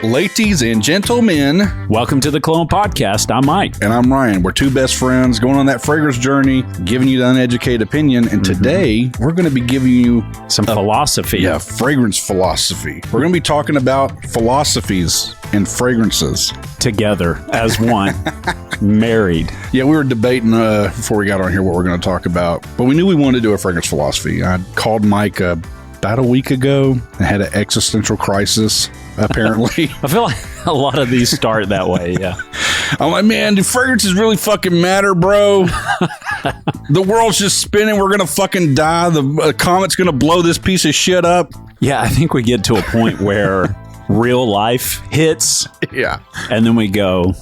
ladies and gentlemen. Welcome to the Cologne podcast. I'm Mike. And I'm Ryan. We're two best friends going on that fragrance journey, giving you the uneducated opinion. And today, we're going to be giving you some philosophy. Yeah, fragrance philosophy. We're going to be talking about philosophies and fragrances. Together as one. Married. Yeah, we were debating before we got on here what we're going to talk about. But we knew we wanted to do a fragrance philosophy. I called Mike about a week ago. I had an existential crisis, apparently. I feel like a lot of these start that way, yeah. I'm like, man, do fragrances really fucking matter, bro? The world's just spinning. We're going to fucking die. The comet's going to blow this piece of shit up. Yeah, I think we get to a point where real life hits. Yeah. And then we go,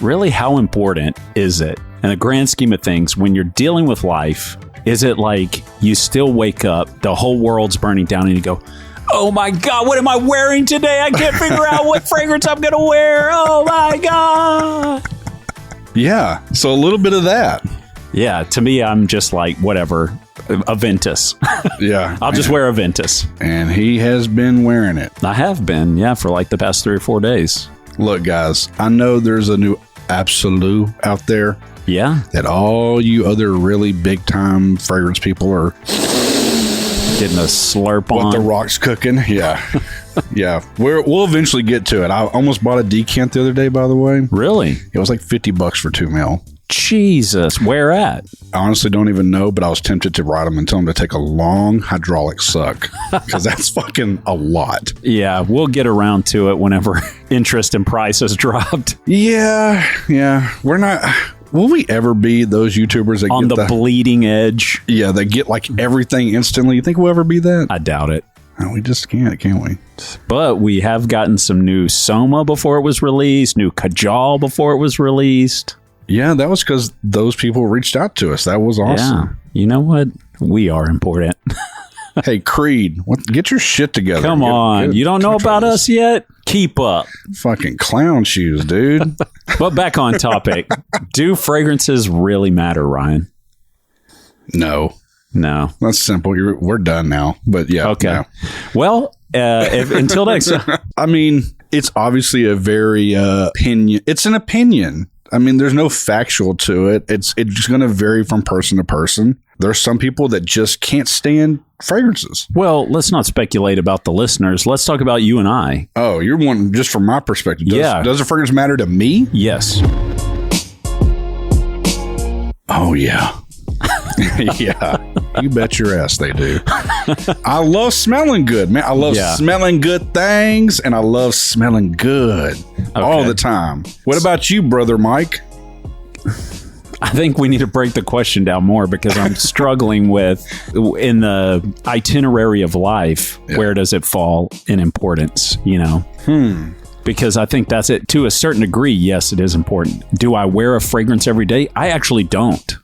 really, how important is it? In the grand scheme of things, when you're dealing with life, is it like you still wake up, the whole world's burning down, and you go, oh my God, what am I wearing today? I can't figure out what fragrance I'm going to wear. Oh my God. Yeah. So a little bit of that. Yeah. To me, I'm just like, whatever, a Ventus. Yeah. I'll just wear a Ventus. And he has been wearing it. I have been, yeah, for like the past 3 or 4 days. Look, guys, I know there's a new Absolute out there. Yeah. That all you other really big time fragrance people are getting a slurp on. What the Rock's cooking. Yeah. Yeah. We'll eventually get to it. I almost bought a decant the other day, by the way. Really? It was like $50 for 2 mil. Jesus. Where at? I honestly don't even know, but I was tempted to write them and tell them to take a long hydraulic suck because that's fucking a lot. Yeah, we'll get around to it whenever interest and price has dropped. Yeah. We're not... Will we ever be those YouTubers that on get the bleeding edge? Yeah, they get like everything instantly. You think we'll ever be that? I doubt it. No, we just can't we? But we have gotten some new Soma before it was released, new Kajal before it was released. Yeah, that was because those people reached out to us. That was awesome. Yeah. You know what? We are important. Hey, Creed, get your shit together. Come on. You don't know about us yet? Keep up. Fucking clown shoes, dude. But back on topic. Do fragrances really matter, Ryan? No. That's simple. We're done now. But yeah. Okay. No. Well, until next time. I mean, it's obviously a very opinion. It's an opinion. I mean, there's no factual to it. It's just going to vary from person to person. There's some people that just can't stand fragrances. Well, let's not speculate about the listeners. Let's talk about you and I. Oh, you're one just from my perspective. Does a fragrance matter to me? Yes. Oh, yeah. Yeah. You bet your ass they do. I love smelling good, man. I love smelling good things, and I love smelling good all the time. What about you, brother Mike? I think we need to break the question down more because I'm struggling with, in the itinerary of life, where does it fall in importance, you know? Because I think that's it. To a certain degree, yes, it is important. Do I wear a fragrance every day? I actually don't.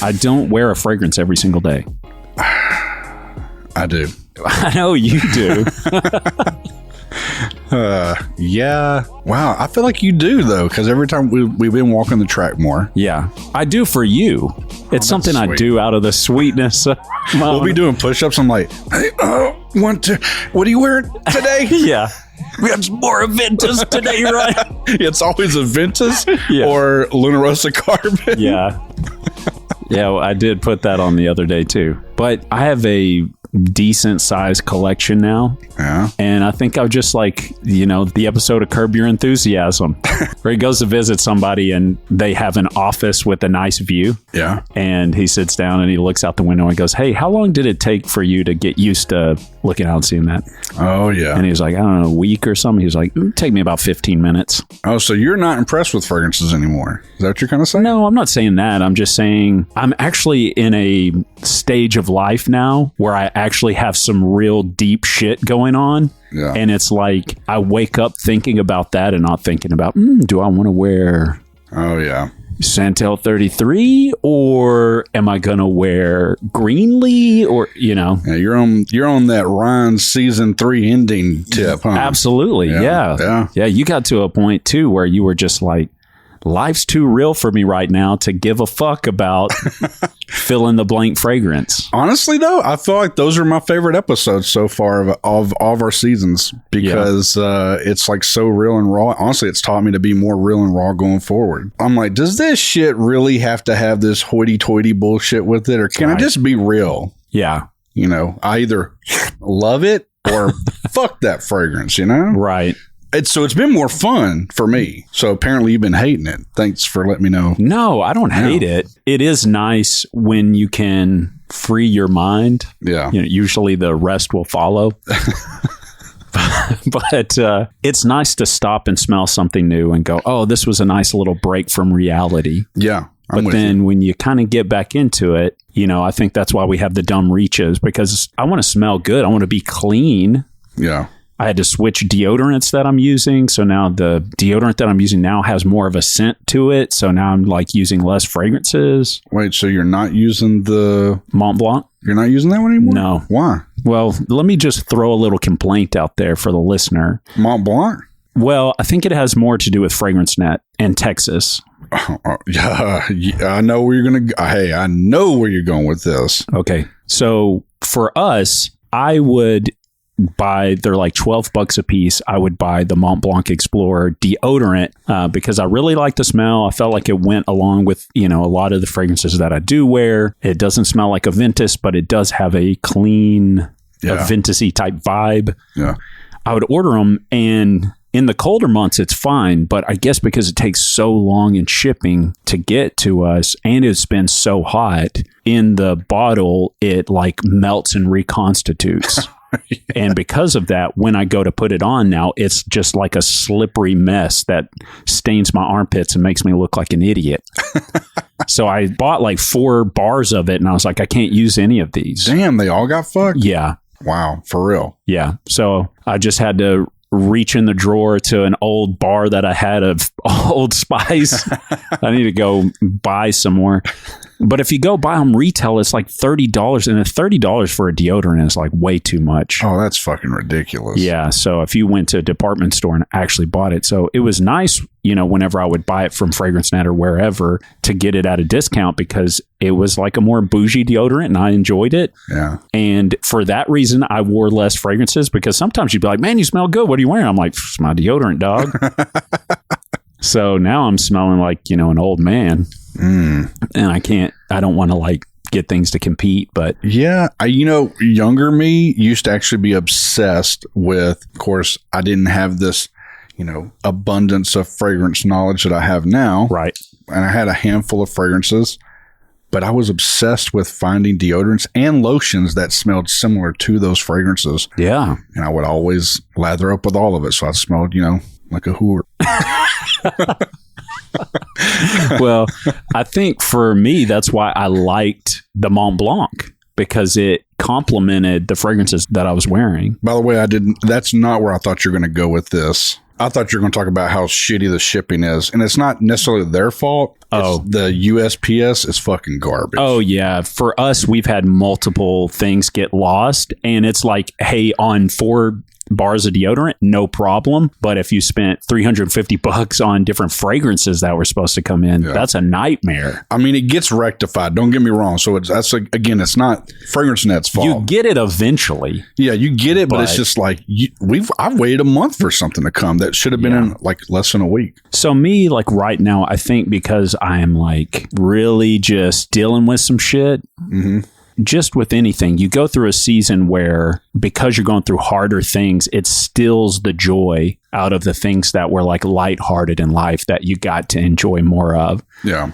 I don't wear a fragrance every single day. I do. I know you do. Yeah. Wow. I feel like you do, though, because every time we've been walking the track more. Yeah. I do for you. It's something I do out of the sweetness. We'll be doing push-ups. I'm like, hey, what are you wearing today? Yeah. We got some more Ventus today, right? It's always a Ventus or Luna Rosa Carbon. Yeah. Yeah, well, I did put that on the other day, too. But I have a decent sized collection now. Yeah. And I think I'll just like, you know, the episode of Curb Your Enthusiasm where he goes to visit somebody and they have an office with a nice view. Yeah. And he sits down and he looks out the window and goes, hey, how long did it take for you to get used to looking out and seeing that? Oh, yeah. And he was like, I don't know, a week or something. He was like, it would take me about 15 minutes. Oh, so you're not impressed with fragrances anymore? Is that what you're kind of saying? No, I'm not saying that. I'm just saying I'm actually in a stage of life now where I actually have some real deep shit going on. Yeah. And it's like I wake up thinking about that and not thinking about, do I want to wear Santel 33 or am I going to wear Greenlee or, you know? Yeah, you're on that Ryan season 3 ending tip, huh? Absolutely. Yeah. You got to a point too where you were just like, life's too real for me right now to give a fuck about fill in the blank fragrance. Honestly, though, I feel like those are my favorite episodes so far of all of our seasons because it's like so real and raw. Honestly, it's taught me to be more real and raw going forward. I'm like, does this shit really have to have this hoity-toity bullshit with it, or can I just be real? Yeah. You know, I either love it or fuck that fragrance, you know? Right. It's been more fun for me. So apparently you've been hating it. Thanks for letting me know. No, I don't hate it. It is nice when you can free your mind. Yeah. You know, usually the rest will follow. But it's nice to stop and smell something new and go, oh, this was a nice little break from reality. Yeah. But then when you kind of get back into it, you know, I think that's why we have the dumb reaches, because I want to smell good. I want to be clean. Yeah. I had to switch deodorants that I'm using. So now the deodorant that I'm using now has more of a scent to it. So now I'm like using less fragrances. Wait, so you're not using the Mont Blanc? You're not using that one anymore? No. Why? Well, let me just throw a little complaint out there for the listener. Mont Blanc? Well, I think it has more to do with FragranceNet and Texas. Yeah, I know where you're going to go. Hey, I know where you're going with this. Okay. So for us, I would buy, they're like $12 a piece. I would buy the Mont Blanc Explorer deodorant because I really like the smell. I felt like it went along with, you know, a lot of the fragrances that I do wear. It doesn't smell like a Ventus, but it does have a clean, a Ventus-y type vibe. Yeah. I would order them, and in the colder months, it's fine, but I guess because it takes so long in shipping to get to us, and it's been so hot, in the bottle, it like melts and reconstitutes. Yeah. And because of that, when I go to put it on now, it's just like a slippery mess that stains my armpits and makes me look like an idiot. So I bought like 4 bars of it, and I was like, I can't use any of these. Damn, they all got fucked? Yeah. Wow, for real? Yeah. So I just had to reach in the drawer to an old bar that I had of Old Spice. I need to go buy some more. But if you go buy them retail, it's like $30, and $30 for a deodorant is like way too much. Oh, that's fucking ridiculous. Yeah. So if you went to a department store and actually bought it, so it was nice, you know, whenever I would buy it from FragranceNet or wherever to get it at a discount, because it was like a more bougie deodorant and I enjoyed it. Yeah. And for that reason, I wore less fragrances, because sometimes you'd be like, man, you smell good. What are you wearing? I'm like, it's my deodorant, dog. So now I'm smelling like, you know, an old man. And I don't want to like get things to compete, but yeah, you know, younger me used to actually be obsessed with, of course, I didn't have this, you know, abundance of fragrance knowledge that I have now. Right. And I had a handful of fragrances, but I was obsessed with finding deodorants and lotions that smelled similar to those fragrances. Yeah. And I would always lather up with all of it. So I smelled, you know, like a whore. Well, I think for me, that's why I liked the Mont Blanc, because it complemented the fragrances that I was wearing. By the way, that's not where I thought you were going to go with this. I thought you were going to talk about how shitty the shipping is. And it's not necessarily their fault. Oh. The USPS is fucking garbage. Oh, yeah. For us, we've had multiple things get lost. And it's like, hey, on 4 bars of deodorant, no problem. But if you spent $350 on different fragrances that were supposed to come in, that's a nightmare. I mean, it gets rectified. Don't get me wrong. So that's like, again, it's not FragranceNet's fault. You get it eventually. Yeah, you get it, but it's just like I've waited a month for something to come that should have been in like less than a week. So me, like right now, I think because I am like really just dealing with some shit. Mm-hmm. Just with anything, you go through a season where, because you're going through harder things, it stills the joy out of the things that were like lighthearted in life that you got to enjoy more of. Yeah.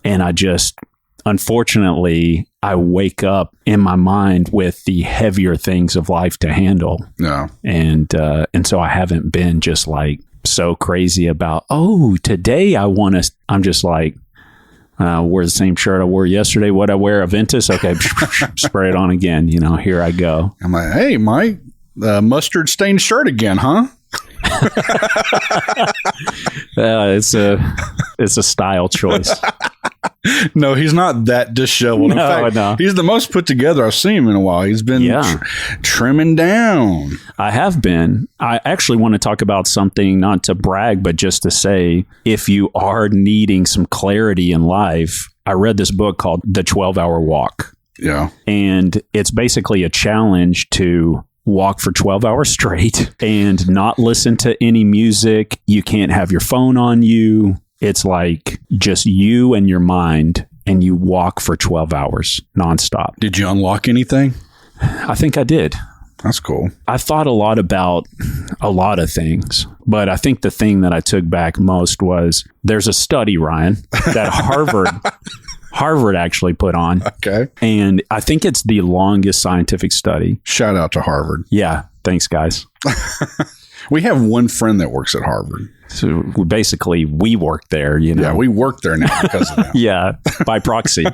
And I just, unfortunately, I wake up in my mind with the heavier things of life to handle. Yeah. And so I haven't been just like so crazy about, oh, today I'm just like, wore the same shirt I wore yesterday. What I wear, a Ventus? Okay, spray it on again. You know, here I go. I'm like, hey, Mike, mustard stained shirt again, huh? It's a style choice. No, he's not that disheveled. In fact, he's the most put together I've seen him in a while. He's been trimming down. I have been. I actually want to talk about something, not to brag, but just to say, if you are needing some clarity in life, I read this book called The 12-Hour Walk. Yeah. And it's basically a challenge to walk for 12 hours straight and not listen to any music. You can't have your phone on you. It's like just you and your mind, and you walk for 12 hours nonstop. Did you unlock anything? I think I did. That's cool. I thought a lot about a lot of things, but I think the thing that I took back most was there's a study, Ryan, that Harvard actually put on. Okay. And I think it's the longest scientific study. Shout out to Harvard. Yeah. Thanks, guys. We have one friend that works at Harvard. So basically, we work there, you know. Yeah, we work there now because of that. Yeah, by proxy.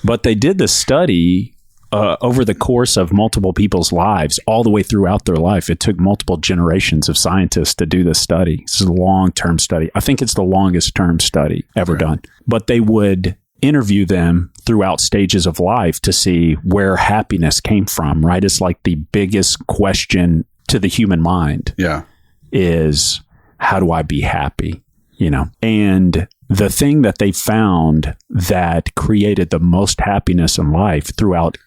But they did this study over the course of multiple people's lives, all the way throughout their life. It took multiple generations of scientists to do this study. This is a long-term study. I think it's the longest-term study ever done. But they would interview them throughout stages of life to see where happiness came from, right? It's like the biggest question to the human mind. Yeah. Is how do I be happy? You know, and the thing that they found that created the most happiness in life throughout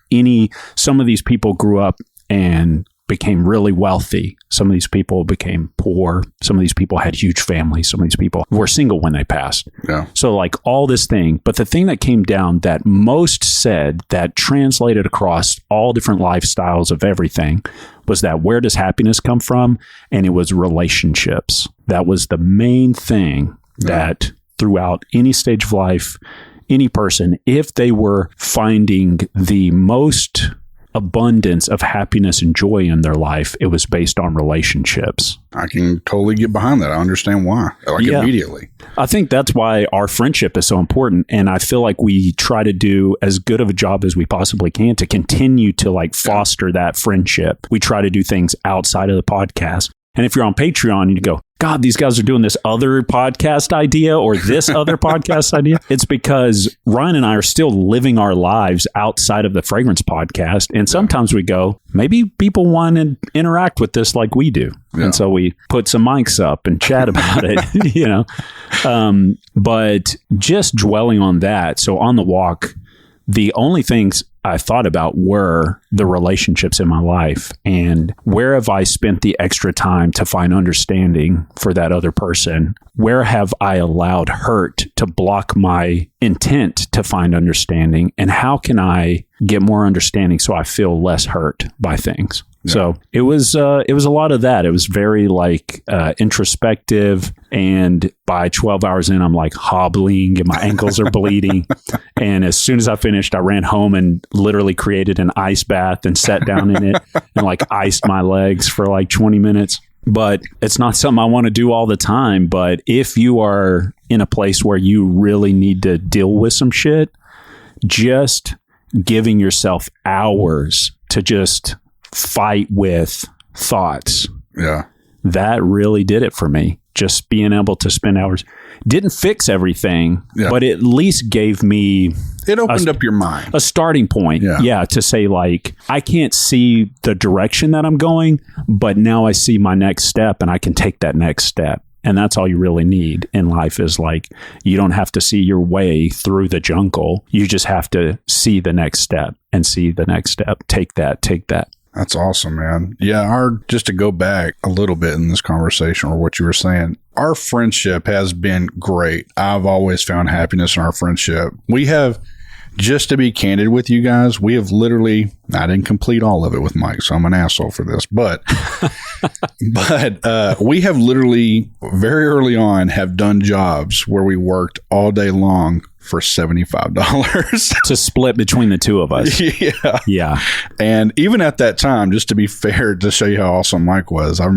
some of these people grew up and became really wealthy. Some of these people became poor. Some of these people had huge families. Some of these people were single when they passed. Yeah. So like all this thing, but the thing that came down that most said that translated across all different lifestyles of everything was that where does happiness come from? And it was relationships. That was the main thing that throughout any stage of life, any person, if they were finding the most abundance of happiness and joy in their life, it was based on relationships. I can totally get behind that. I understand why. Immediately. I think that's why our friendship is so important. And I feel like we try to do as good of a job as we possibly can to continue to like foster that friendship. We try to do things outside of the podcast. And if you're on Patreon, you go, God, these guys are doing this other podcast idea or this other podcast idea. It's because Ryan and I are still living our lives outside of the fragrance podcast. And sometimes we go, maybe people want to interact with this like we do. Yeah. And so we put some mics up and chat about it, you know. But just dwelling on that. So on the walk, the only things I thought about were the relationships in my life and where have I spent the extra time to find understanding for that other person? Where have I allowed hurt to block my intent to find understanding? And how can I get more understanding so I feel less hurt by things? Yeah. So it was a lot of that. It was very like introspective. And by 12 hours in, I'm like hobbling and my ankles are bleeding. And as soon as I finished, I ran home and literally created an ice bath and sat down in it and like iced my legs for like 20 minutes. But it's not something I want to do all the time. But if you are in a place where you really need to deal with some shit, just giving yourself hours to just fight with thoughts. Yeah. That really did it for me. Just being able to spend hours. Didn't fix everything, but at least gave me... It opened up your mind. A starting point. Yeah. To say like, I can't see the direction that I'm going, but now I see my next step and I can take that next step. And that's all you really need in life is like, you don't have to see your way through the jungle. You just have to see the next step and see the next step. Take that. That's awesome, man. Yeah, just to go back a little bit in this conversation or what you were saying, our friendship has been great. I've always found happiness in our friendship. We have, just to be candid with you guys, we have literally, I didn't complete all of it with Myke, so I'm an asshole for this, but we have literally very early on have done jobs where we worked all day long for $75 to split between the two of us. Yeah. And even at that time, just to be fair, to show you how awesome Myke was, I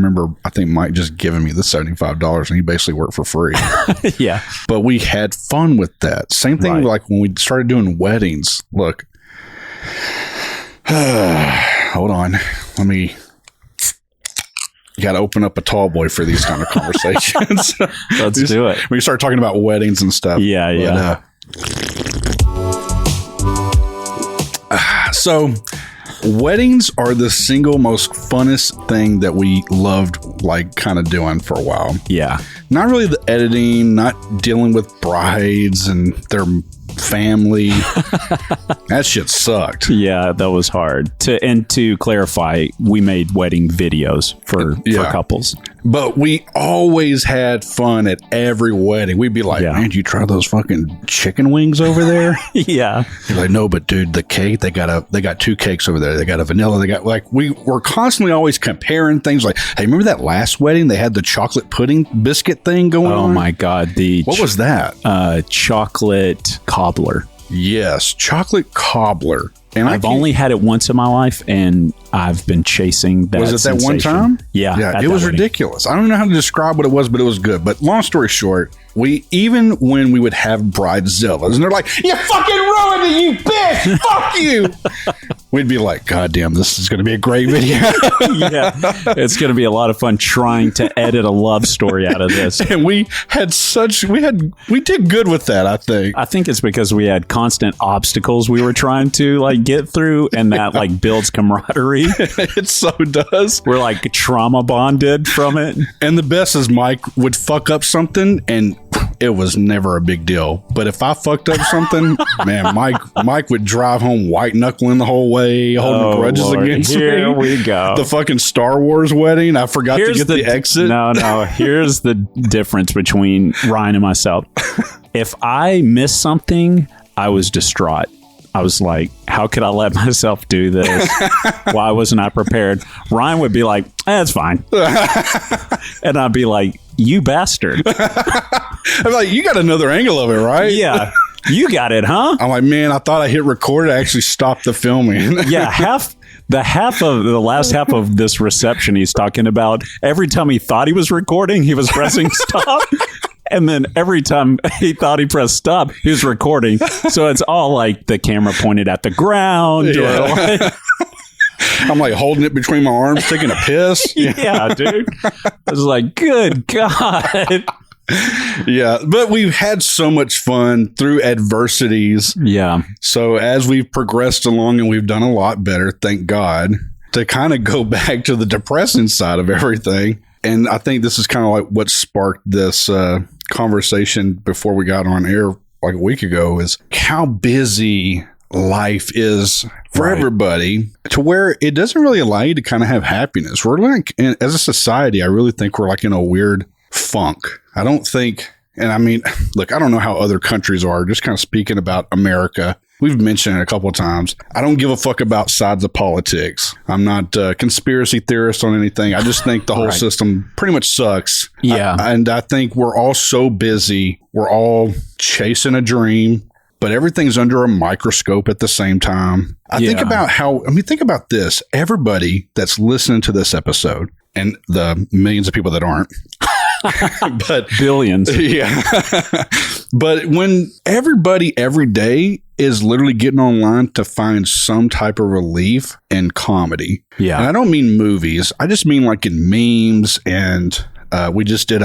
think Myke just giving me the $75 and he basically worked for free. Yeah. But we had fun with that. Same thing like when we started doing weddings. Look, hold on. Let me You got to open up a tall boy for these kind of conversations. Let's do it. When you start talking about weddings and stuff. Yeah. So weddings are the single most funnest thing that we loved, like, kind of doing for a while. Yeah. Not really the editing, not dealing with brides and their family. That shit sucked. Yeah, that was hard. To clarify, we made wedding videos for couples. But we always had fun at every wedding. We'd be like, man, did you try those fucking chicken wings over there? Yeah. You're like, no, but dude, the cake, they got 2 cakes over there. They got a vanilla. They got, like, we were constantly always comparing things like, hey, remember that last wedding? They had the chocolate pudding biscuit thing going on? Oh my God. What was that? Chocolate cobbler. Yes. Chocolate cobbler. And I've only had it once in my life, and I've been chasing that. Was it sensation. that one time? Yeah. It was ridiculous. I don't know how to describe what it was, but it was good. But long story short, even when we would have bridezillas, and they're like, you fucking ruined it, you bitch! Fuck you! We'd be like, God damn, this is going to be a great video. Yeah. It's going to be a lot of fun trying to edit a love story out of this. And we did good with that, I think. I think it's because we had constant obstacles we were trying to, like, get through, and that, like, builds camaraderie. It so does. We're, like, trauma bonded from it. And the best is Myke would fuck up something, and it was never a big deal. But if I fucked up something, man, Myke would drive home white knuckling the whole way, holding grudges against me. Here we go. The fucking Star Wars wedding. I forgot to get the exit. No. Here's the difference between Ryan and myself. If I missed something, I was distraught. I was like, how could I let myself do this? Why wasn't I prepared? Ryan would be like, it's fine. And I'd be like, you bastard. I'm like, you got another angle of it, right? Yeah. You got it, huh? I'm like, man, I thought I hit record. I actually stopped the filming. Yeah. The last half of this reception he's talking about, every time he thought he was recording, he was pressing stop. And then every time he thought he pressed stop, he was recording. So it's all like the camera pointed at the ground. Yeah. Or like, I'm like holding it between my arms, taking a piss. Yeah, dude. I was like, good God. Yeah, but we've had so much fun through adversities. Yeah. So as we've progressed along and we've done a lot better, thank God, to kind of go back to the depressing side of everything. And I think this is kind of like what sparked this conversation before we got on air like a week ago, is how busy life is for everybody, to where it doesn't really allow you to kind of have happiness. We're like, as a society, I really think we're like in a weird funk. I don't think, and I mean, look, I don't know how other countries are, just kind of speaking about America. We've mentioned it a couple of times. I don't give a fuck about sides of politics. I'm not a conspiracy theorist on anything. I just think the whole system pretty much sucks. Yeah. And I think we're all so busy. We're all chasing a dream, but everything's under a microscope at the same time. Think about this. Everybody that's listening to this episode, and the millions of people that aren't, but billions. Yeah. But when everybody every day is literally getting online to find some type of relief in comedy. Yeah. And I don't mean movies. I just mean like in memes. And we just did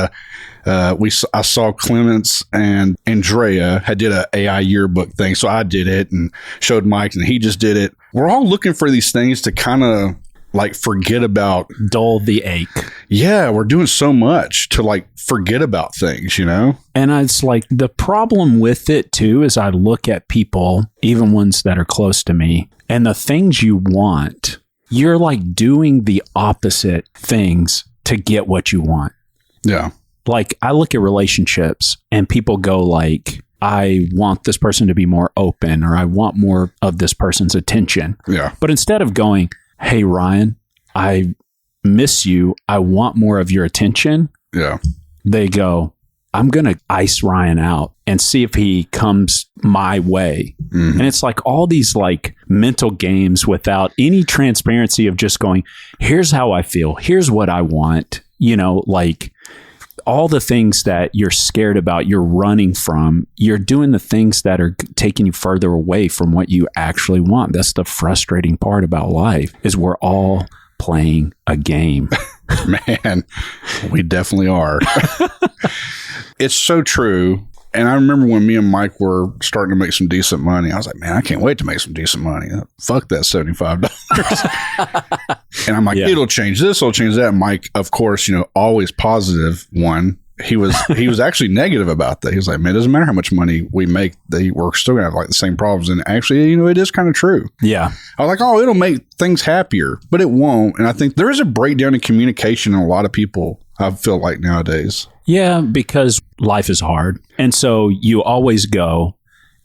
I saw Clements and Andrea did a AI yearbook thing. So I did it and showed Myke, and he just did it. We're all looking for these things to kind of like forget about. Dull the ache. Yeah, we're doing so much to like forget about things, you know? And it's like the problem with it too is I look at people, even ones that are close to me, and the things you want, you're like doing the opposite things to get what you want. Yeah. Like I look at relationships and people go like, I want this person to be more open, or I want more of this person's attention. Yeah. But instead of going, hey, Ryan, I miss you, I want more of your attention. Yeah. They go, I'm going to ice Ryan out and see if he comes my way. Mm-hmm. And it's like all these like mental games without any transparency of just going, here's how I feel. Here's what I want. You know, like all the things that you're scared about, you're running from, you're doing the things that are taking you further away from what you actually want. That's the frustrating part about life, is we're all playing a game. Man, we definitely are. It's so true. And I remember when me and Mike were starting to make some decent money, I was like, man, I can't wait to make some decent money. Fuck that $75. And I'm like, it'll change this, it'll change that. Mike, of course, always positive one. He was actually negative about that. He was like, man, it doesn't matter how much money we make, we're still gonna have like the same problems. And actually, it is kind of true. Yeah. I was like, oh, it'll make things happier, but it won't. And I think there is a breakdown in communication in a lot of people, I feel like, nowadays. Yeah, because life is hard. And so you always go,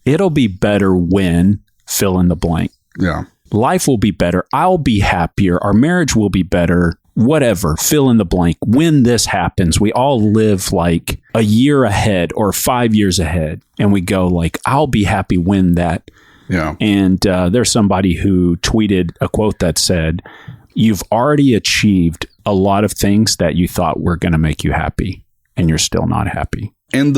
it'll be better when fill in the blank. Yeah. Life will be better. I'll be happier. Our marriage will be better. Whatever, fill in the blank. When this happens, we all live like a year ahead or 5 years ahead. And we go like, I'll be happy when that. Yeah. And there's somebody who tweeted a quote that said, you've already achieved a lot of things that you thought were going to make you happy. And you're still not happy. And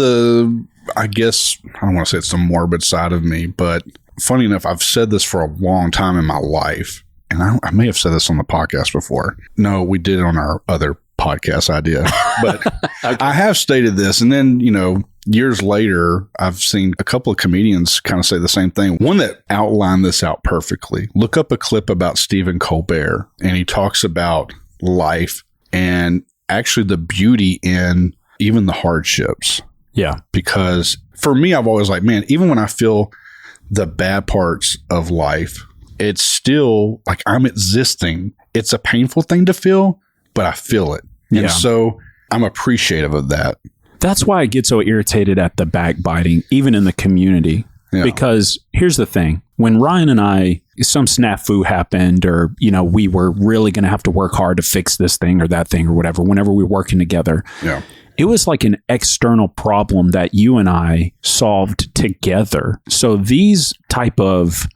I guess, I don't want to say it's the morbid side of me, but funny enough, I've said this for a long time in my life. And I may have said this on the podcast before. No, we did it on our other podcast idea. But okay. I have stated this. And then, years later, I've seen a couple of comedians kind of say the same thing. One that outlined this out perfectly. Look up a clip about Stephen Colbert. And he talks about life and actually the beauty in even the hardships. Yeah. Because for me, I've always like, man, even when I feel the bad parts of life, it's still like I'm existing. It's a painful thing to feel, but I feel it. And so I'm appreciative of that. That's why I get so irritated at the backbiting, even in the community. Yeah. Because here's the thing. When Ryan and I, some snafu happened or, we were really going to have to work hard to fix this thing or that thing or whatever, whenever we were working together. Yeah. It was like an external problem that you and I solved together. So these type of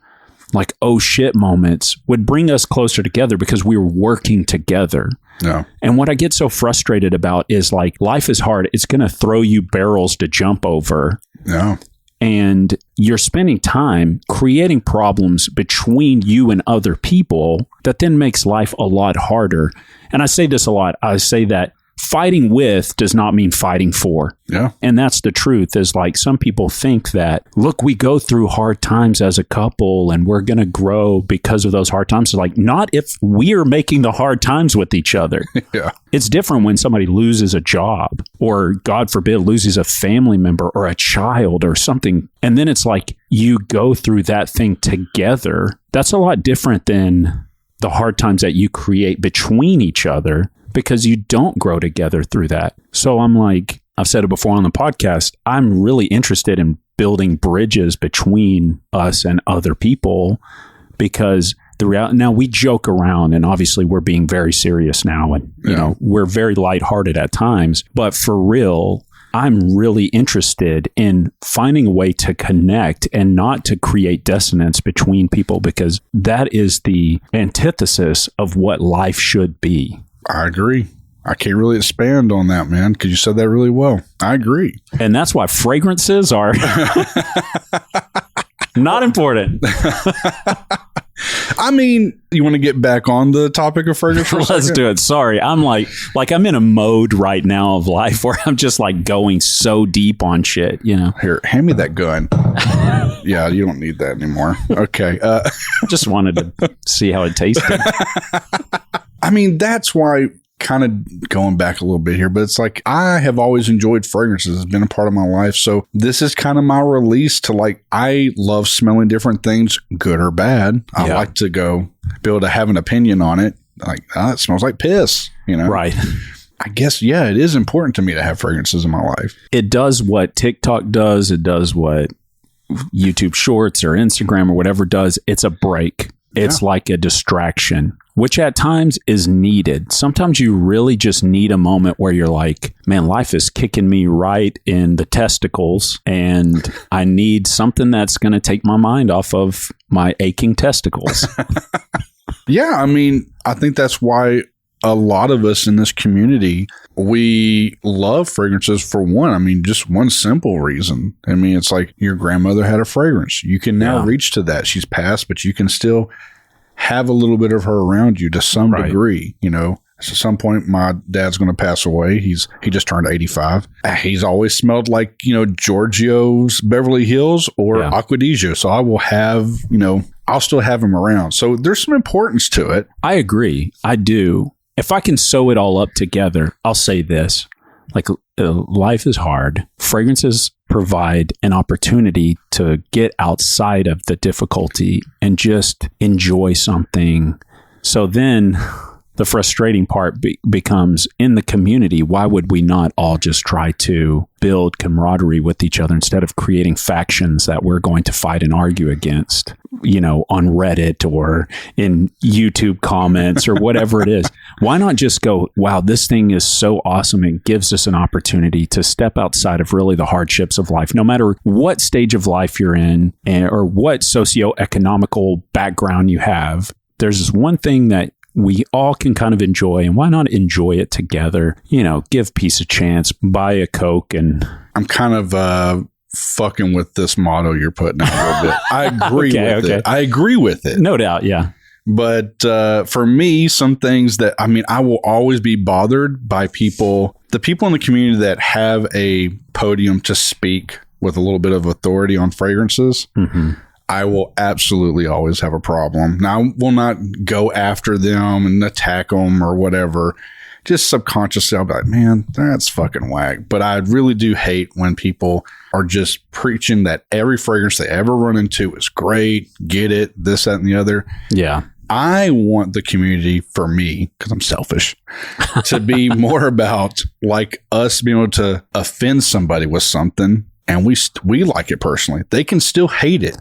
like, oh shit moments would bring us closer together because we were working together. Yeah. And what I get so frustrated about is like, life is hard. It's going to throw you barrels to jump over. Yeah. And you're spending time creating problems between you and other people that then makes life a lot harder. And I say this a lot. I say that fighting with does not mean fighting for. Yeah. And that's the truth is like some people think that, look, we go through hard times as a couple and we're going to grow because of those hard times. So like, not if we're making the hard times with each other. Yeah. It's different when somebody loses a job or, God forbid, loses a family member or a child or something. And then it's like you go through that thing together. That's a lot different than the hard times that you create between each other, because you don't grow together through that. So I'm like, I've said it before on the podcast, I'm really interested in building bridges between us and other people, because the reality, now we joke around and obviously we're being very serious now and, we're very lighthearted at times, but for real, I'm really interested in finding a way to connect and not to create dissonance between people, because that is the antithesis of what life should be. I agree. I can't really expand on that, man, because you said that really well. I agree. And that's why fragrances are not important. I mean, you want to get back on the topic of fragrance for a second? Let's do it. Sorry. I'm like I'm in a mode right now of life where I'm just like going so deep on shit, Here, hand me that gun. Yeah, you don't need that anymore. Okay. Just wanted to see how it tasted. I mean, that's why, kind of going back a little bit here, but it's like I have always enjoyed fragrances. It's been a part of my life. So this is kind of my release to like, I love smelling different things, good or bad. I like to be able to have an opinion on it. Like, it smells like piss, Right. I guess, it is important to me to have fragrances in my life. It does what TikTok does. It does what YouTube Shorts or Instagram or whatever does. It's a break. It's like a distraction, which at times is needed. Sometimes you really just need a moment where you're like, man, life is kicking me right in the testicles and I need something that's going to take my mind off of my aching testicles. Yeah, I mean, I think that's why a lot of us in this community, we love fragrances for one. I mean, just one simple reason. I mean, it's like your grandmother had a fragrance. You can now reach to that. She's passed, but you can still have a little bit of her around you to some degree, at some point my dad's going to pass away. He just turned 85. He's always smelled like, Giorgio's Beverly Hills or Acquadizio. So I will have, I'll still have him around. So there's some importance to it. I agree. I do. If I can sew it all up together, I'll say this. Like, life is hard. Fragrances provide an opportunity to get outside of the difficulty and just enjoy something. So then the frustrating part becomes, in the community, why would we not all just try to build camaraderie with each other instead of creating factions that we're going to fight and argue against, on Reddit or in YouTube comments or whatever it is? Why not just go, wow, this thing is so awesome. It gives us an opportunity to step outside of really the hardships of life, no matter what stage of life you're in or what socioeconomical background you have. There's this one thing that we all can kind of enjoy, and why not enjoy it together? Give peace a chance, buy a Coke. And I'm kind of fucking with this motto you're putting out a little bit. I agree with it. I agree with it. No doubt, yeah. But for me, some things that, I will always be bothered by the people in the community that have a podium to speak with a little bit of authority on fragrances. Mm-hmm. I will absolutely always have a problem. Now, I will not go after them and attack them or whatever. Just subconsciously, I'll be like, man, that's fucking whack. But I really do hate when people are just preaching that every fragrance they ever run into is great, get it, this, that, and the other. Yeah. I want the community, for me, because I'm selfish, to be more about like us being able to offend somebody with something. And we like it personally. They can still hate it.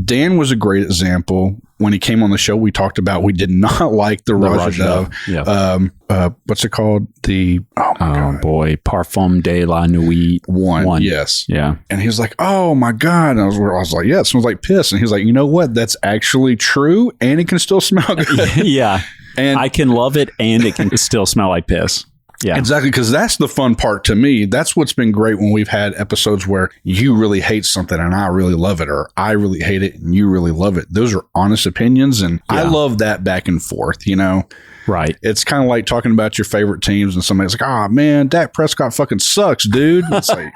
Dan was a great example. When he came on the show, we talked about we did not like the Raja Dove. Yeah. What's it called? Parfum de la Nuit. One. Yes. Yeah. And he was like, oh my God. And I was like, yeah, it smells like piss. And he was like, you know what? That's actually true. And it can still smell good. Yeah. And I can love it and it can still smell like piss. Yeah, exactly. Because that's the fun part to me. That's what's been great when we've had episodes where you really hate something and I really love it, or I really hate it and you really love it. Those are honest opinions. And I love that back and forth, Right. It's kind of like talking about your favorite teams and somebody's like, oh man, Dak Prescott fucking sucks, dude. It's like,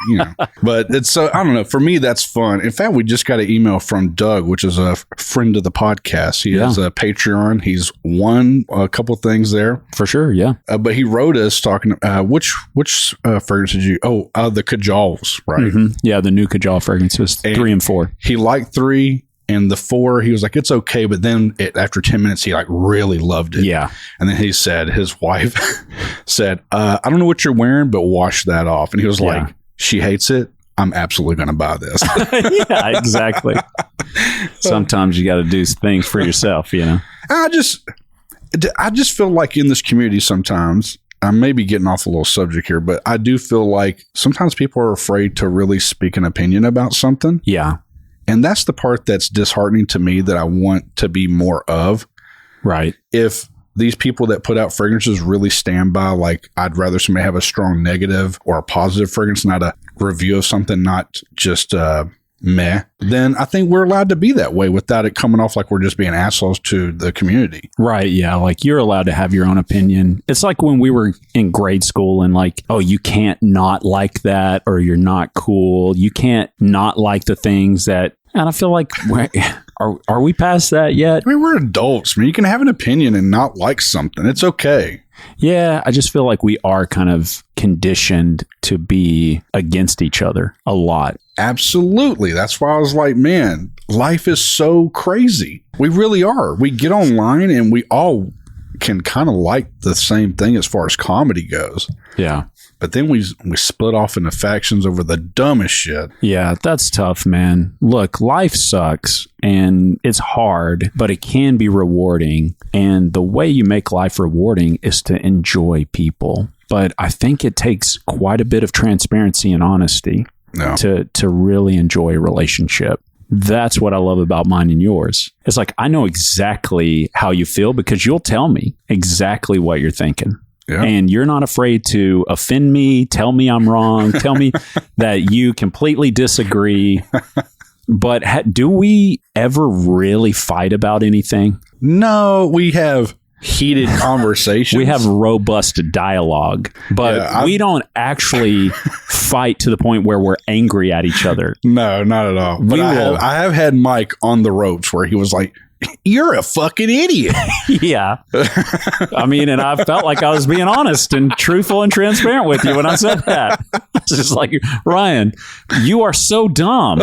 but it's, I don't know. For me, that's fun. In fact, we just got an email from Doug, which is a friend of the podcast. He has a Patreon. He's won a couple things there. For sure. Yeah. But he wrote us talking, which fragrance did you, the Kajals, right? Mm-hmm. Yeah. The new Kajal fragrances, 3 and 4. He liked 3. And the 4, he was like, it's okay. But then after 10 minutes, he like really loved it. Yeah. And then he said, his wife said, I don't know what you're wearing, but wash that off. And he was like, she hates it. I'm absolutely going to buy this. Yeah, exactly. Sometimes you got to do things for yourself, I just feel like in this community sometimes, I may be getting off a little subject here, but I do feel like sometimes people are afraid to really speak an opinion about something. Yeah. And that's the part that's disheartening to me that I want to be more of. Right. If these people that put out fragrances really stand by, like, I'd rather somebody have a strong negative or a positive fragrance, not a review of something, not just meh, then I think we're allowed to be that way without it coming off like we're just being assholes to the community. Right. Yeah. Like, you're allowed to have your own opinion. It's like when we were in grade school and like, oh, you can't not like that, or you're not cool. You can't not like the things that, and I feel like, are we past that yet? I mean, we're adults. I mean, you can have an opinion and not like something. It's okay. Yeah, I just feel like we are kind of conditioned to be against each other a lot. Absolutely. That's why I was like, man, life is so crazy. We really are. We get online and we all can kind of like the same thing as far as comedy goes. Yeah. But then we split off into factions over the dumbest shit. Yeah, that's tough, man. Look, life sucks and it's hard, but it can be rewarding. And the way you make life rewarding is to enjoy people. But I think it takes quite a bit of transparency and honesty to really enjoy a relationship. That's what I love about mine and yours. It's like, I know exactly how you feel because you'll tell me exactly what you're thinking. Yeah. And you're not afraid to offend me, tell me I'm wrong, tell me that you completely disagree. But do we ever really fight about anything? No, we have heated conversations. We have robust dialogue, but we don't actually fight to the point where we're angry at each other. No, not at all. But I have had Myke on the ropes where he was like, "You're a fucking idiot." Yeah. I mean, and I felt like I was being honest and truthful and transparent with you when I said that. It's just like, Ryan, you are so dumb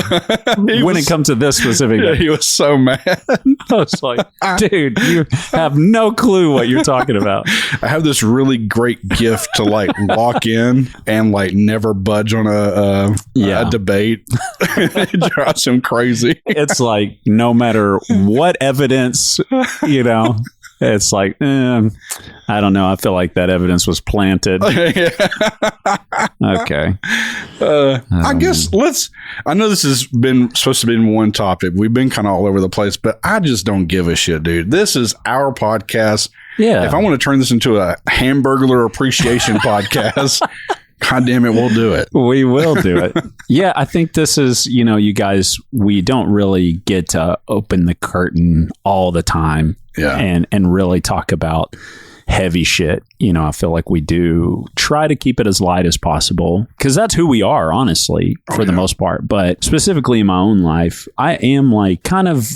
when it comes to this specific. Yeah, he was so mad. I was like, dude, you have no clue what you're talking about. I have this really great gift to like walk in and like never budge on a debate. It drives him crazy. It's like, no matter what evidence, you know, it's like, I don't know. I feel like that evidence was planted. Okay. I guess I know this has been supposed to be in one topic. We've been kind of all over the place, but I just don't give a shit, dude. This is our podcast. Yeah. If I want to turn this into a hamburger appreciation podcast, God damn it, we'll do it. We will do it. Yeah, I think this is, you know, you guys, we don't really get to open the curtain all the time and really talk about heavy shit. You know, I feel like we do try to keep it as light as possible because that's who we are, honestly, for the most part. But specifically in my own life, I am like kind of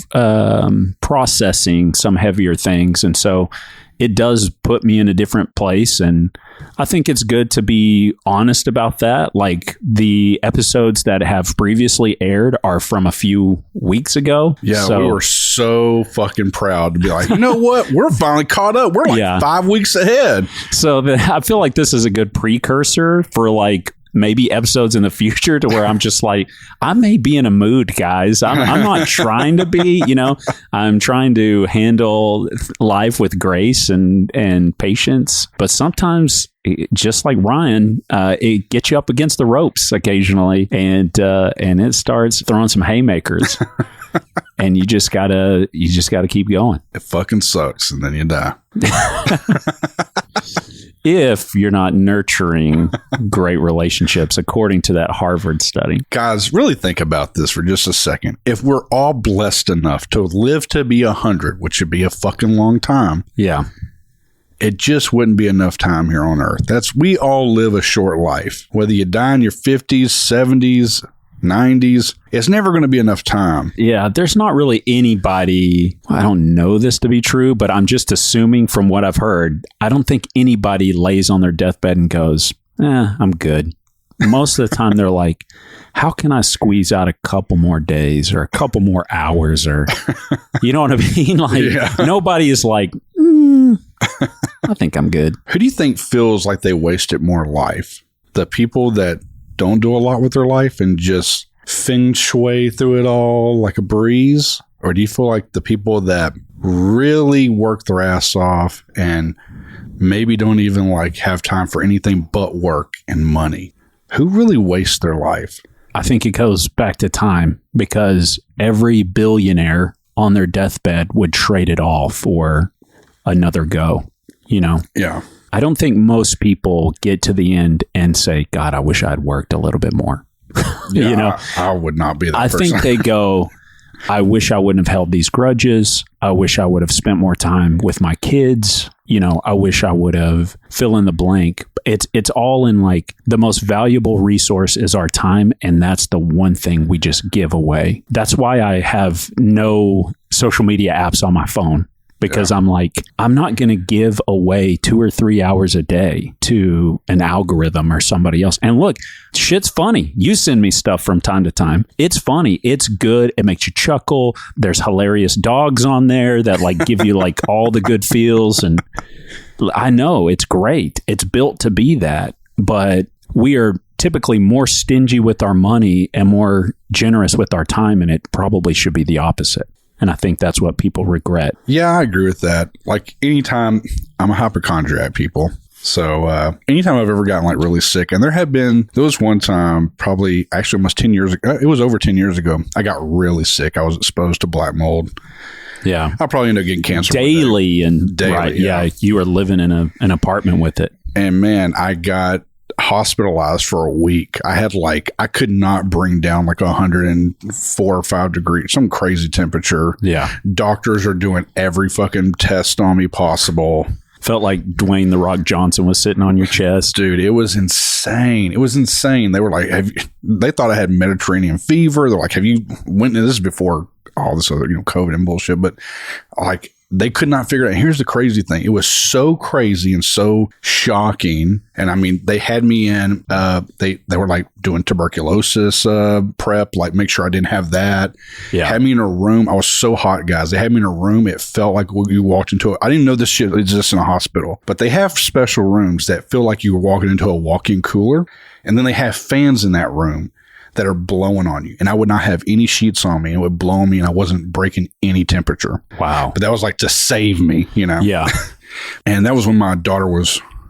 processing some heavier things. And so it does put me in a different place. And I think it's good to be honest about that. Like the episodes that have previously aired are from a few weeks ago. Yeah, so we were so fucking proud to be like, you know what? We're finally caught up. We're like 5 weeks ahead. So I feel like this is a good precursor for like maybe episodes in the future to where I'm just like, I may be in a mood, guys. I'm not trying to be, you know, I'm trying to handle life with grace and patience. But sometimes, just like Ryan, it gets you up against the ropes occasionally and it starts throwing some haymakers. And you just gotta keep going. It fucking sucks, and then you die. If you're not nurturing great relationships, according to that Harvard study. Guys, really think about this for just a second. If we're all blessed enough to live to be 100, which would be a fucking long time. Yeah. It just wouldn't be enough time here on Earth. We all live a short life. Whether you die in your 50s, 70s, 90s, it's never going to be enough time. Yeah, there's not really anybody, I don't know this to be true, but I'm just assuming from what I've heard, I don't think anybody lays on their deathbed and goes, I'm good. Most of the time they're like, how can I squeeze out a couple more days or a couple more hours, or you know what I mean? Like nobody is like, I think I'm good. Who do you think feels like they wasted more life? The people that don't do a lot with their life and just feng shui through it all like a breeze? Or do you feel like the people that really work their ass off and maybe don't even like have time for anything but work and money? Who really wastes their life? I think it goes back to time, because every billionaire on their deathbed would trade it all for another go, you know? Yeah. I don't think most people get to the end and say, God, I wish I'd worked a little bit more. Yeah, you know, I would not be that person. I think they go, I wish I wouldn't have held these grudges. I wish I would have spent more time with my kids. You know, I wish I would have fill in the blank. It's all in like the most valuable resource is our time. And that's the one thing we just give away. That's why I have no social media apps on my phone. Because I'm like, I'm not going to give away 2 or 3 hours a day to an algorithm or somebody else. And look, shit's funny. You send me stuff from time to time. It's funny. It's good. It makes you chuckle. There's hilarious dogs on there that like give you like all the good feels. And I know it's great. It's built to be that. But we are typically more stingy with our money and more generous with our time. And it probably should be the opposite. And I think that's what people regret. Yeah, I agree with that. Like anytime, I'm a hypochondriac, people. So anytime I've ever gotten like really sick, and there was one time, probably actually almost 10 years ago, it was over 10 years ago, I got really sick. I was exposed to black mold. Yeah. I probably ended up getting cancer. Daily. Daily, right, yeah. You were living in an apartment with it. And man, I got hospitalized for a week. I could not bring down like 104 or 5 degrees, some crazy temperature. Yeah. Doctors are doing every fucking test on me possible. Felt like Dwayne "The Rock" Johnson was sitting on your chest. Dude, it was insane. It was insane. They were like, they thought I had Mediterranean fever. They're like, have you went into this before all this other, COVID and bullshit? But like, they could not figure it out. Here's the crazy thing. It was so crazy and so shocking. And I mean, they had me in, they were like doing tuberculosis prep, like make sure I didn't have that. Yeah. Had me in a room. I was so hot, guys. They had me in a room. It felt like you walked into it. I didn't know this shit exists in a hospital, but they have special rooms that feel like you were walking into a walk-in cooler. And then they have fans in that room that are blowing on you. And I would not have any sheets on me. It would blow on me and I wasn't breaking any temperature. Wow. But that was like to save me, Yeah. And that was when my daughter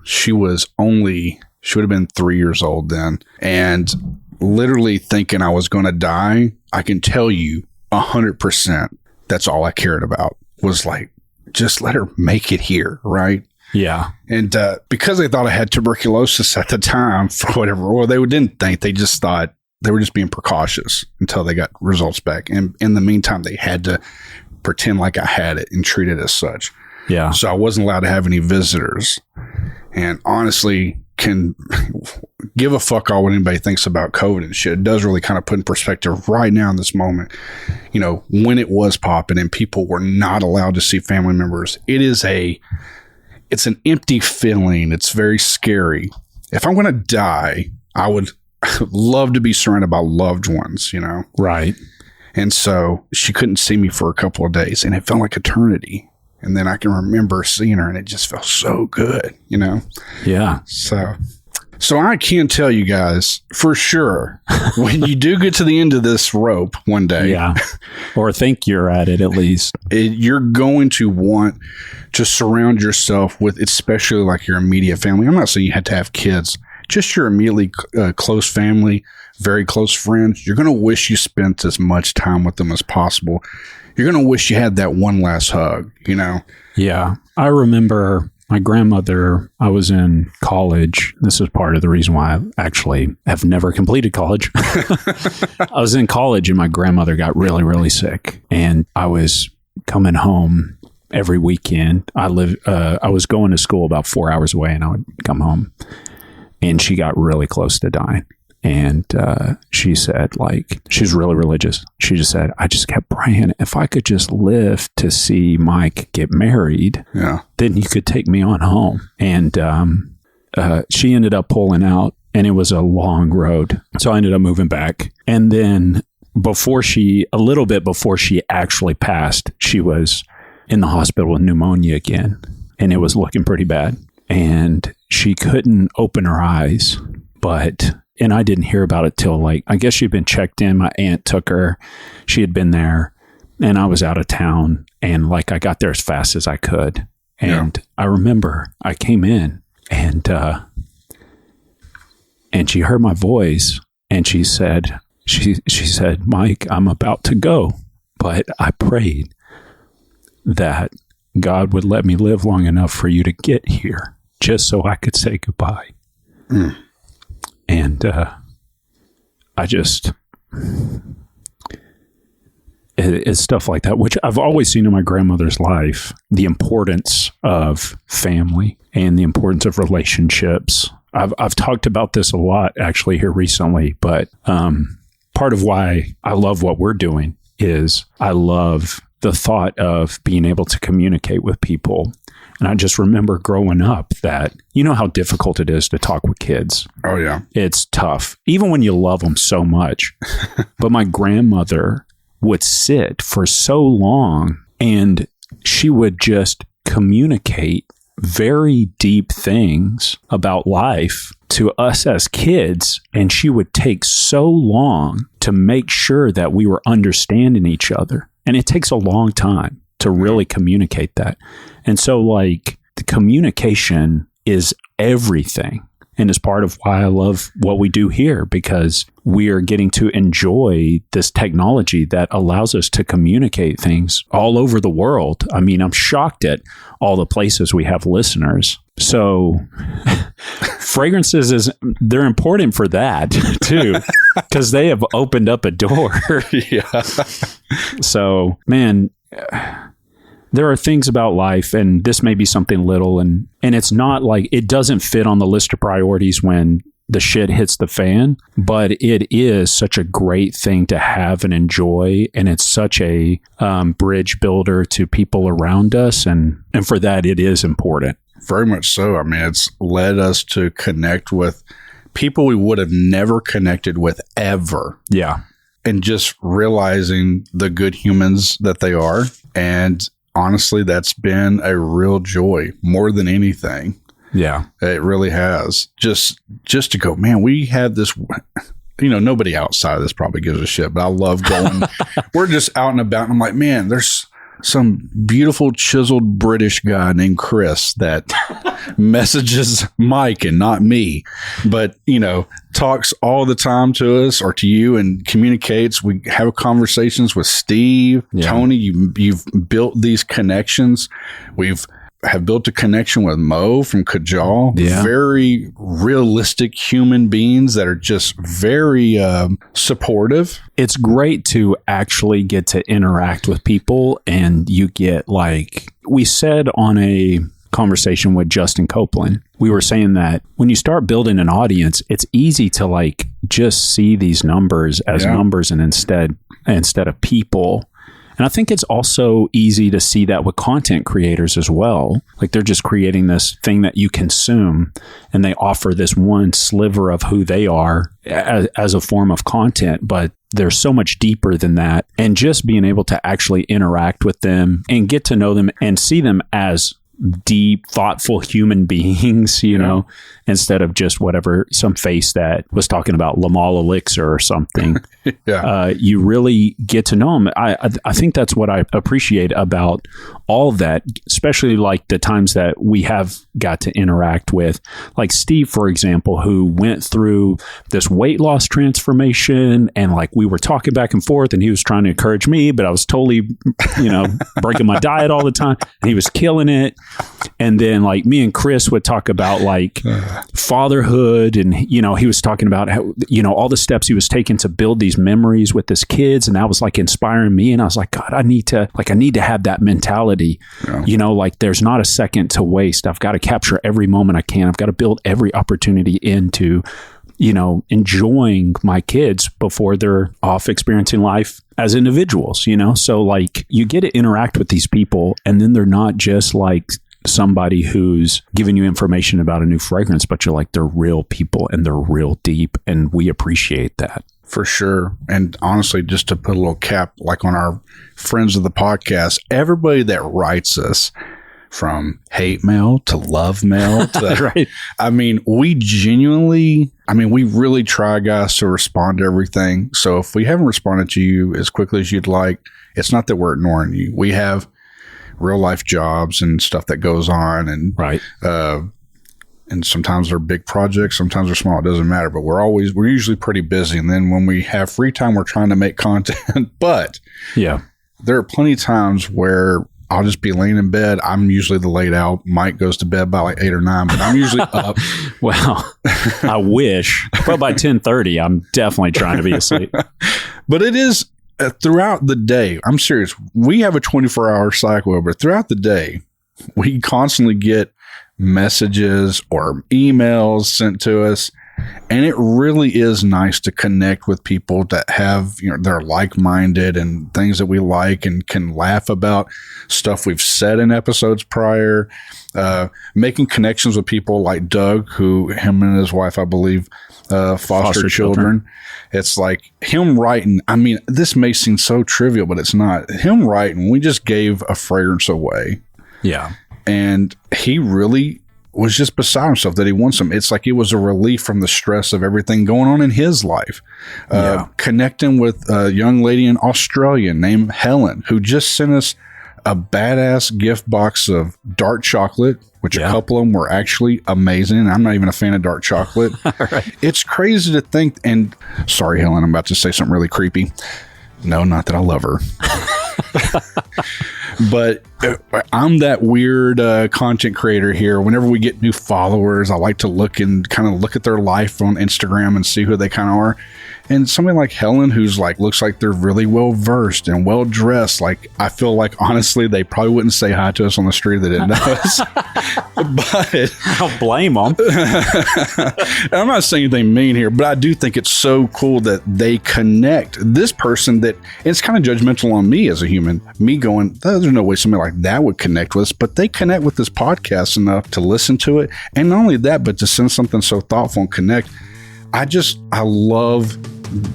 she would have been 3 years old then. And literally thinking I was going to die, I can tell you 100% that's all I cared about was like, just let her make it here. Right. Yeah. And because they thought I had tuberculosis at the time for whatever, or they didn't think, they just thought, they were just being precautious until they got results back. And in the meantime, they had to pretend like I had it and treat it as such. Yeah. So I wasn't allowed to have any visitors. And honestly, can give a fuck all what anybody thinks about COVID and shit. It does really kind of put in perspective right now in this moment, when it was popping and people were not allowed to see family members. It's an empty feeling. It's very scary. If I'm going to die, I would love to be surrounded by loved ones, Right. And so she couldn't see me for a couple of days and it felt like eternity. And then I can remember seeing her and it just felt so good, Yeah. So I can tell you guys for sure, when you do get to the end of this rope one day, Yeah. Or think you're at it at least. You're going to want to surround yourself with, especially like your immediate family. I'm not saying you had to have kids. Just your immediately close family, very close friends. You're going to wish you spent as much time with them as possible. You're going to wish you had that one last hug, Yeah. I remember my grandmother, I was in college. This is part of the reason why I actually have never completed college. I was in college and my grandmother got really, really sick. And I was coming home every weekend. I was going to school about 4 hours away and I would come home. And she got really close to dying. And she said, she's really religious. She just said, I just kept praying, if I could just live to see Myke get married, then you could take me on home. And she ended up pulling out, and it was a long road. So I ended up moving back. And then a little bit before she actually passed, she was in the hospital with pneumonia again. And it was looking pretty bad. And she couldn't open her eyes, and I didn't hear about it till I guess she'd been checked in. My aunt took her. She had been there and I was out of town and I got there as fast as I could. And I remember I came in and she heard my voice and she said, Myke, I'm about to go, but I prayed that God would let me live long enough for you to get here just so I could say goodbye. Mm. And it's stuff like that, which I've always seen in my grandmother's life, the importance of family and the importance of relationships. I've talked about this a lot actually here recently, but part of why I love what we're doing is I love the thought of being able to communicate with people. And I just remember growing up that, how difficult it is to talk with kids. Oh, yeah. It's tough, even when you love them so much. But my grandmother would sit for so long and she would just communicate very deep things about life to us as kids. And she would take so long to make sure that we were understanding each other. And it takes a long time to really communicate that. And so the communication is everything. And it's part of why I love what we do here, because we are getting to enjoy this technology that allows us to communicate things all over the world. I mean, I'm shocked at all the places we have listeners. So fragrances they're important for that too, because they have opened up a door. Yeah. So, man, there are things about life, and this may be something little, and it's not like it doesn't fit on the list of priorities when the shit hits the fan, but it is such a great thing to have and enjoy, and it's such a bridge builder to people around us, and for that, it is important. Very much so. I mean, it's led us to connect with people we would have never connected with ever. Yeah. And just realizing the good humans that they are. And honestly, that's been a real joy more than anything. Yeah. It really has. Just to go, man, we had this, nobody outside of this probably gives a shit, but I love going. We're just out and about, and I'm like, man, there's some beautiful chiseled British guy named Chris that messages Myke and not me, but talks all the time to us or to you and communicates. We have conversations with Steve, Tony. You've built these connections. Have built a connection with Mo from Kajal. Very realistic human beings that are just very supportive. It's great to actually get to interact with people, and you get, like we said on a conversation with Justin Copeland, we were saying that when you start building an audience, it's easy to like just see these numbers as numbers and instead of people. And I think it's also easy to see that with content creators as well. Like they're just creating this thing that you consume, and they offer this one sliver of who they are as a form of content, but they're so much deeper than that. And just being able to actually interact with them and get to know them and see them as deep, thoughtful human beings, instead of just some face that was talking about Lamal Elixir or something. You really get to know them. I think that's what I appreciate about all of that, especially like the times that we have got to interact with, like Steve, for example, who went through this weight loss transformation, and like we were talking back and forth, and he was trying to encourage me, but I was totally, breaking my diet all the time, and he was killing it. And then like me and Chris would talk about like fatherhood, and he was talking about how all the steps he was taking to build these memories with his kids, and that was like inspiring me. And I was like, God, I need to have that mentality. Like there's not a second to waste. I've got to capture every moment I can. I've got to build every opportunity into enjoying my kids before they're off experiencing life as individuals, so like you get to interact with these people, and then they're not just like somebody who's giving you information about a new fragrance, but you're like, they're real people and they're real deep, and we appreciate that. For sure. And honestly, just to put a little cap like on our friends of the podcast, everybody that writes us, from hate mail to love mail to, right. I mean, we really try, guys, to respond to everything. So if we haven't responded to you as quickly as you'd like, it's not that we're ignoring you. We have real life jobs and stuff that goes on, and right. And sometimes they're big projects, sometimes they're small. It doesn't matter, but we're usually pretty busy. And then when we have free time, we're trying to make content. But there are plenty of times where I'll just be laying in bed. I'm usually the late out. Myke goes to bed by like 8 or 9, but I'm usually up. Well, I wish. But by 10:30, I'm definitely trying to be asleep. But it is throughout the day. I'm serious. We have a 24-hour cycle, but throughout the day, we constantly get messages or emails sent to us. And it really is nice to connect with people that have, they're like-minded and things that we like, and can laugh about stuff we've said in episodes prior. Making connections with people like Doug, who him and his wife, I believe, foster children. It's like him writing. I mean, this may seem so trivial, but it's not. Him writing, we just gave a fragrance away. Yeah. And he really was just beside himself that he wants them. It's like it was a relief from the stress of everything going on in his life. Connecting with a young lady in Australia named Helen, who just sent us a badass gift box of dark chocolate, which a couple of them were actually amazing. I'm not even a fan of dark chocolate. Right. It's crazy to think, and sorry, Helen, I'm about to say something really creepy. No, not that I love her. But I'm that weird content creator here. Whenever we get new followers, I like to look at their life on Instagram and see who they kind of are. And somebody like Helen, who's like, looks like they're really well versed and well dressed. Like, I feel like honestly, they probably wouldn't say hi to us on the street if they didn't know us. But I'll blame them. I'm not saying anything mean here, but I do think it's so cool that they connect this person that it's kind of judgmental on me as a human. Me going, there's no way somebody like that would connect with us, but they connect with this podcast enough to listen to it. And not only that, but to send something so thoughtful and connect. I love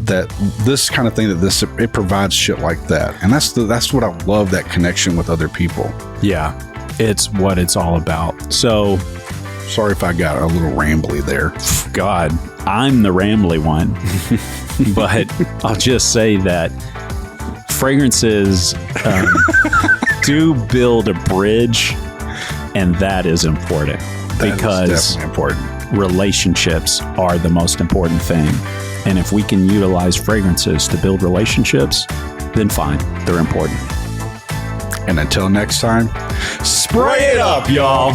that this kind of thing it provides shit like that. And that's what I love, that connection with other people. Yeah. It's what it's all about. So sorry if I got a little rambly there. God, I'm the rambly one. But I'll just say that fragrances do build a bridge, and that is important. That is definitely important. Relationships are the most important thing. And if we can utilize fragrances to build relationships, then fine, they're important. And until next time, spray it up, y'all.